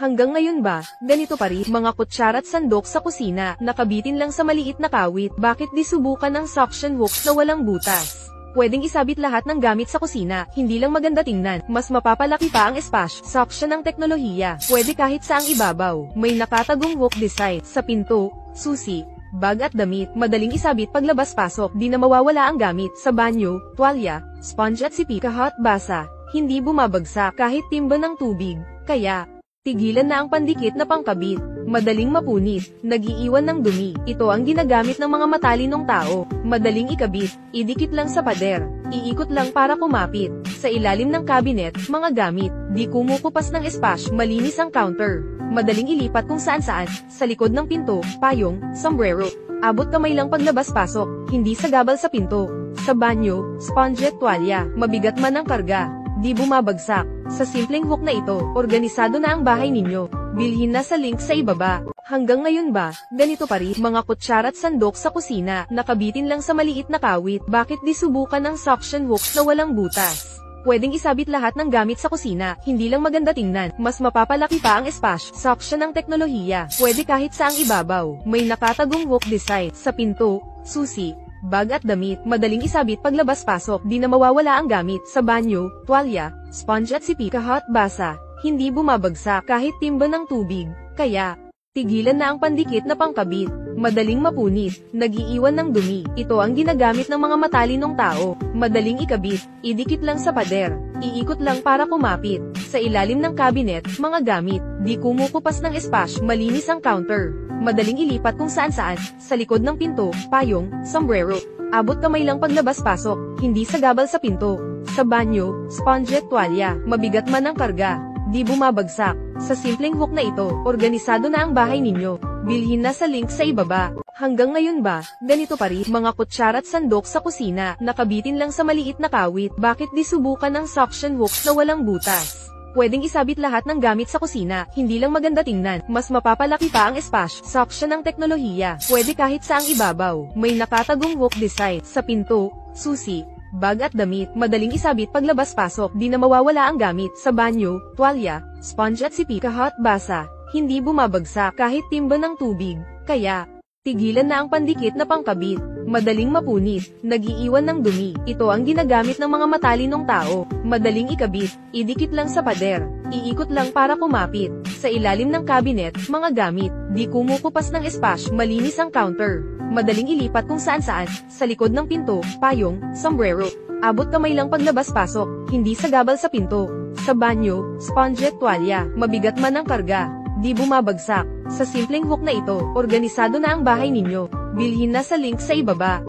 Hanggang ngayon ba, ganito pa rin mga kutsara at sandok sa kusina, nakabitin lang sa maliit na kawit, bakit di subukan ng suction hooks na walang butas? Pwedeng isabit lahat ng gamit sa kusina, hindi lang maganda tingnan, mas mapapalaki pa ang espace. Suction ng teknolohiya, pwede kahit saang ibabaw. May nakatagong hook design sa pinto, susi, bag at damit, madaling isabit paglabas-pasok, di na mawawala ang gamit sa banyo, tuwalya, sponge at sipi kahit basa, hindi bumabagsak kahit timba ng tubig, kaya tigilan na ang pandikit na pangkabit, madaling mapunit, nag-iiwan ng dumi. Ito ang ginagamit ng mga matalinong tao, madaling ikabit, idikit lang sa pader, iikot lang para kumapit. Sa ilalim ng cabinet, mga gamit, di kumukupas ng espace, malinis ang counter, madaling ilipat kung saan-saan, sa likod ng pinto, payong, sombrero. Abot kamay lang paglabas-pasok, hindi sagabal sa pinto. Sa banyo, sponge at tuwalya, mabigat man ang karga, di bumabagsak. Sa simpleng hook na ito, organisado na ang bahay ninyo. Bilhin na sa link sa ibaba. Hanggang ngayon ba, ganito pa rin mga kutsara at sandok sa kusina, nakabitin lang sa maliit na kawit, bakit di subukan ng suction hooks na walang butas? Pwedeng isabit lahat ng gamit sa kusina, hindi lang maganda tingnan, mas mapapalaki pa ang espace. Suction ng teknolohiya, pwede kahit saang ibabaw. May nakatagong hook design sa pinto, susi, bag at damit, madaling isabit paglabas-pasok, di na mawawala ang gamit sa banyo, tuwalya, sponge at sipi kahit basa, hindi bumabagsak kahit timba ng tubig, kaya tigilan na ang pandikit na pangkabit, madaling mapunit, nag-iiwan ng dumi. Ito ang ginagamit ng mga matalinong tao, madaling ikabit, idikit lang sa pader, iikot lang para kumapit. Sa ilalim ng cabinet, mga gamit, di kumukupas ng espace, malinis ang counter, madaling ilipat kung saan-saan, sa likod ng pinto, payong, sombrero. Abot kamay lang paglabas-pasok, hindi sagabal sa pinto. Sa banyo, sponge at tuwalya, mabigat man ang karga, di bumabagsak. Sa simpleng hook na ito, organisado na ang bahay ninyo. Bilhin na sa link sa ibaba. Hanggang ngayon ba, ganito pa rin mga kutsara at sandok sa kusina, nakabitin lang sa maliit na kawit, bakit di subukan ng suction hooks na walang butas? Pwedeng isabit lahat ng gamit sa kusina, hindi lang maganda tingnan, mas mapapalaki pa ang espace. Suction ng teknolohiya, pwede kahit saang ibabaw. May nakatagong hook design sa pinto, susi, bag at damit, madaling isabit paglabas-pasok, di na mawawala ang gamit sa banyo, tuwalya, sponge at sipi kahit basa, hindi bumabagsak kahit timba ng tubig, kaya tigilan na ang pandikit na pangkabit, madaling mapunit, nag-iiwan ng dumi. Ito ang ginagamit ng mga matalinong tao, madaling ikabit, idikit lang sa pader, iikot lang para kumapit. Sa ilalim ng cabinet, mga gamit, di kumukupas ng espace, malinis ang counter, madaling ilipat kung saan-saan, sa likod ng pinto, payong, sombrero. Abot kamay lang paglabas-pasok, hindi sagabal sa pinto. Sa banyo, sponge at tuwalya, mabigat man ang karga, di bumabagsak. Sa simpleng hook na ito, organisado na ang bahay ninyo. Bilhin na sa link sa ibaba.